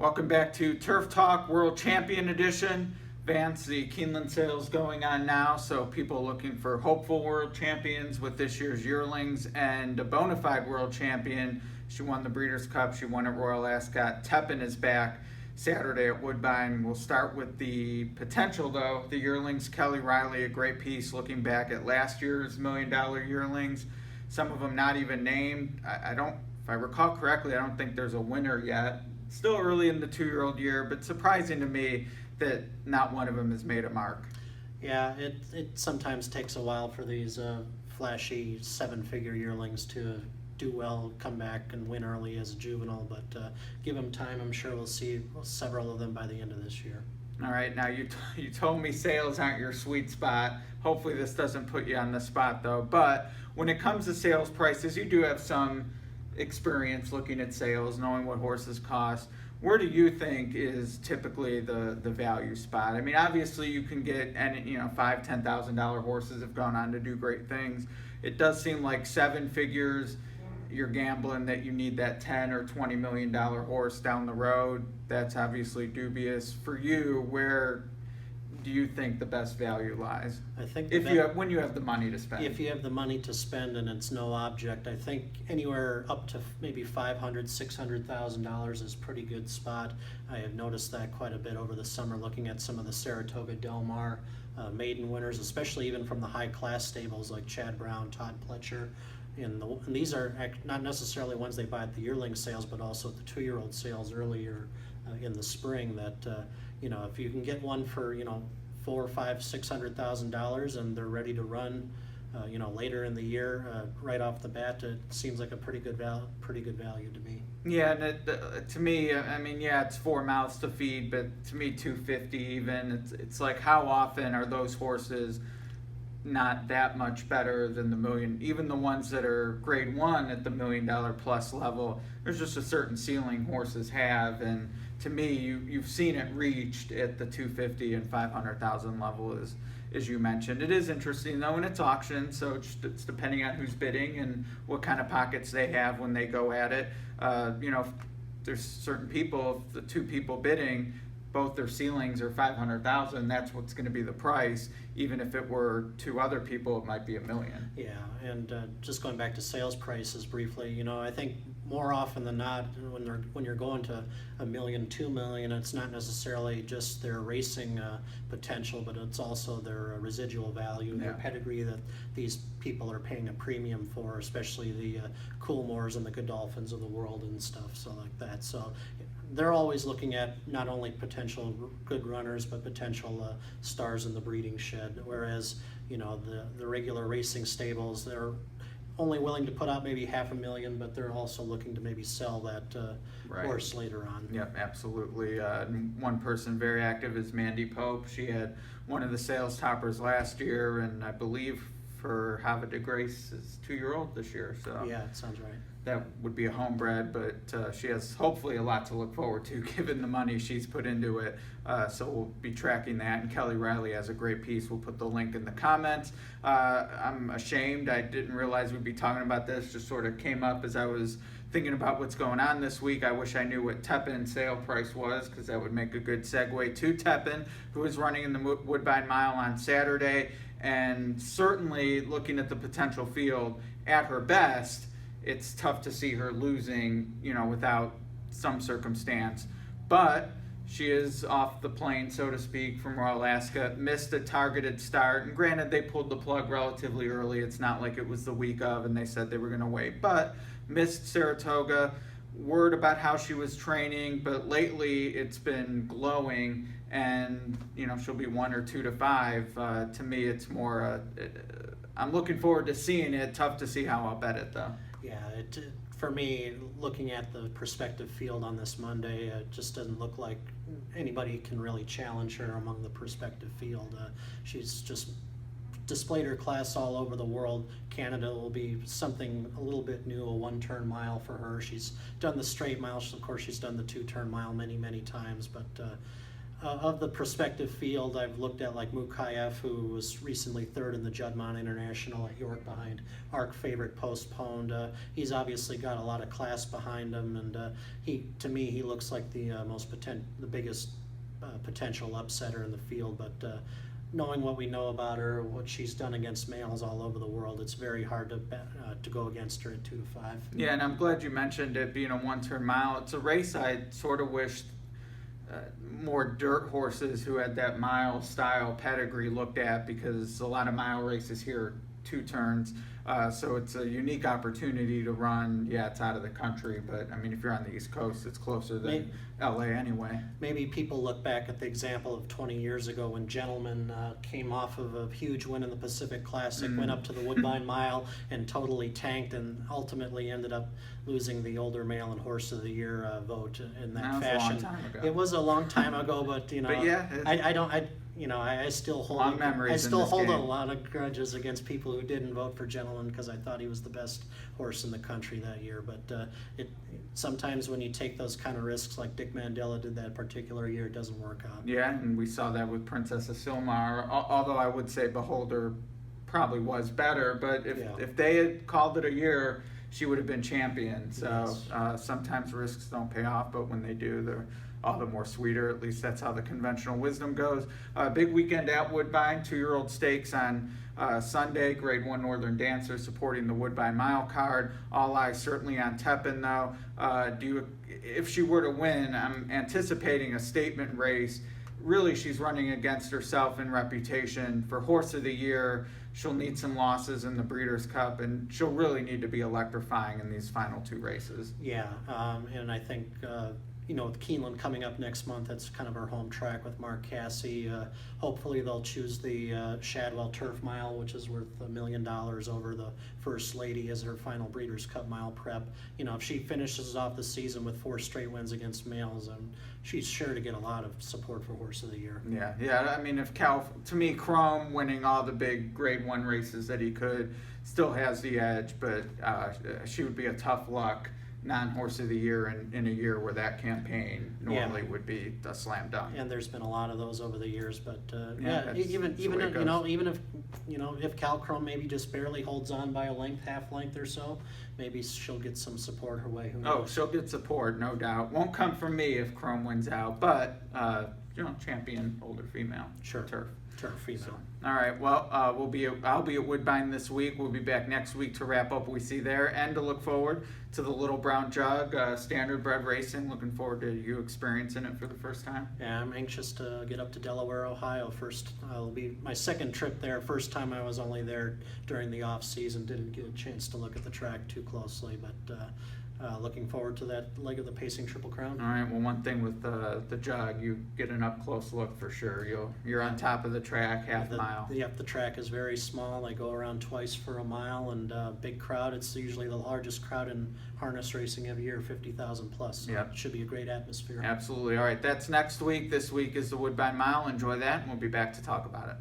Welcome back to Turf Talk World Champion Edition. Vance, the Keeneland sale's going on now, so people looking for hopeful world champions with this year's yearlings and a bona fide world champion. She won the Breeders' Cup. She won at Royal Ascot. Tepin is back Saturday at Woodbine. We'll start with the potential, though. The yearlings, Kelly Riley, a great piece looking back at last year's $1 million yearlings. Some of them not even named. If I recall correctly, I don't think there's a winner yet. Still early in the 2-year-old year, but surprising to me that not one of them has made a mark. Yeah, it sometimes takes a while for these flashy 7-figure yearlings to do well, come back and win early as a juvenile, but give them time. I'm sure we'll see several of them by the end of this year. All right, now you told me sales aren't your sweet spot. Hopefully this doesn't put you on the spot, though. But when it comes to sales prices, you do have some experience looking at sales, knowing what horses cost. Where do you think is typically the value spot? I mean, obviously you can get $5,000-$10,000 horses have gone on to do great things. It does seem like 7 figures, you're gambling that you need that $10 or $20 million horse down the road. That's obviously dubious for you. Where do you think the best value lies? I think when you have the money to spend. If you have the money to spend and it's no object, I think anywhere up to maybe $500,000-$600,000 is a pretty good spot. I have noticed that quite a bit over the summer, looking at some of the Saratoga Del Mar maiden winners, especially even from the high class stables like Chad Brown, Todd Pletcher. And these are not necessarily ones they buy at the yearling sales, but also at the 2-year-old sales earlier in the spring. That if you can get one for $400,000, $500,000, $600,000 and they're ready to run, later in the year, right off the bat, it seems like a pretty good value to me. Yeah, and to me, I mean, yeah, it's 4 mouths to feed, but to me, $250 even. It's like, how often are those horses not that much better than the million? Even the ones that are grade 1 at the $1 million plus level, there's just a certain ceiling horses have, and to me, you've seen it reached at the $250,000 and $500,000 level, as you mentioned. It is interesting though, and it's auction, so it's depending on who's bidding and what kind of pockets they have when they go at it. There's certain people, if the 2 people bidding, both their ceilings are $500,000, that's what's going to be the price. Even if it were 2 other people, it might be $1 million. Yeah, and just going back to sales prices briefly, I think more often than not, when you're going to $1 million, $2 million, it's not necessarily just their racing potential, but it's also their residual value, their pedigree that these people are paying a premium for, especially the Coolmores and the Godolphins of the world and stuff, so like that. So they're always looking at not only potential good runners, but potential stars in the breeding shed. Whereas, the regular racing stables, they're only willing to put out maybe $500,000, but they're also looking to maybe sell that horse later on. Yep, absolutely. One person very active is Mandy Pope. She had one of the sales toppers last year, and I believe for Hava de Grace is 2-year-old this year. So yeah, it sounds right. That would be a homebred, but she has hopefully a lot to look forward to given the money she's put into it. So we'll be tracking that. And Kelly Riley has a great piece. We'll put the link in the comments. I'm ashamed. I didn't realize we'd be talking about this. Just sort of came up as I was thinking about what's going on this week. I wish I knew what Tepin sale price was, because that would make a good segue to Tepin, who is running in the Woodbine Mile on Saturday. And certainly looking at the potential field at her best, it's tough to see her losing, without some circumstance. But she is off the plane, so to speak, from Royal Ascot, missed a targeted start. And granted, they pulled the plug relatively early. It's not like it was the week of and they said they were going to wait. But missed Saratoga. Word about how she was training, but lately it's been glowing. And, she'll be 1 or 2 to 5. To me, it's more, I'm looking forward to seeing it. Tough to see how I'll bet it, though. Yeah, for me, looking at the prospective field on this Monday, it just doesn't look like anybody can really challenge her among the prospective field. She's just displayed her class all over the world. Canada will be something a little bit new, a 1-turn mile for her. She's done the straight mile. Of course, she's done the 2-turn mile many, many times, but of the prospective field, I've looked at like Mukayev, who was recently third in the Juddmonte International at York behind Arc Favorite Postponed. He's obviously got a lot of class behind him, and to me, he looks like the biggest potential upsetter in the field. But knowing what we know about her, what she's done against males all over the world, it's very hard to go against her at 2 to 5. Yeah, and I'm glad you mentioned it being a one-turn mile. It's a race I sort of wished more dirt horses who had that mile style pedigree looked at, because a lot of mile races here are 2 turns. So it's a unique opportunity to run. Yeah, it's out of the country, but I mean, if you're on the East Coast, it's closer than LA anyway. Maybe people look back at the example of 20 years ago when Gentleman came off of a huge win in the Pacific Classic, went up to the Woodbine Mile and totally tanked, and ultimately ended up losing the Older Male and Horse of the Year vote in that fashion. Was a long time ago. It was a long time ago, but you know, but yeah, I still hold long memories. I still hold game. a lot of grudges against people who didn't vote for Gentleman because I thought he was the best horse in the country that year. But sometimes when you take those kind of risks, like Dick Mandela did that particular year, it doesn't work out. Yeah, and we saw that with Princess Silmar. Although I would say Beholder probably was better, but if they had called it a year, she would have been champion. So Yes. Sometimes risks don't pay off, but when they do, they're all the more sweeter. At least that's how the conventional wisdom goes. Big weekend at Woodbine, 2-year-old stakes on Sunday. Grade 1 Northern Dancer supporting the Woodbine Mile card. All eyes certainly on Tepin, though. If she were to win, I'm anticipating a statement race. Really, she's running against herself in reputation. For Horse of the Year, she'll need some losses in the Breeders' Cup, and she'll really need to be electrifying in these final 2 races. Yeah, and I think with Keeneland coming up next month, that's kind of our home track with Mark Casse. Hopefully they'll choose the Shadwell Turf Mile, which is worth $1 million over the First Lady as her final Breeders' Cup Mile prep. If she finishes off the season with 4 straight wins against males, she's sure to get a lot of support for Horse of the Year. Yeah. I mean, to me, Chrome winning all the big Grade 1 races that he could still has the edge, but she would be a tough luck non-Horse of the Year in a year where that campaign normally would be a slam dunk. And there's been a lot of those over the years, but even if Cal Chrome maybe just barely holds on by a half length or so, maybe she'll get some support her way. Who knows? She'll get support, no doubt. Won't come from me if Chrome wins out, but champion older female. Sure. Turf female. So, all right. Well, I'll be at Woodbine this week. We'll be back next week to wrap up what we see there, and to look forward to the Little Brown Jug standard bred racing. Looking forward to you experiencing it for the first time. Yeah, I'm anxious to get up to Delaware, Ohio. First, it'll be my second trip there. First time I was only there during the off season. Didn't get a chance to look at the track too closely, but looking forward to that leg of the Pacing Triple Crown. All right. Well, one thing with the jug, you get an up close look for sure. You're on top of the track, half mile. Yep, the track is very small. They go around twice for a mile, and big crowd. It's usually the largest crowd in harness racing every year, 50,000 plus. So Yep. It should be a great atmosphere. Absolutely. All right. That's next week. This week is the Woodbine Mile. Enjoy that, and we'll be back to talk about it.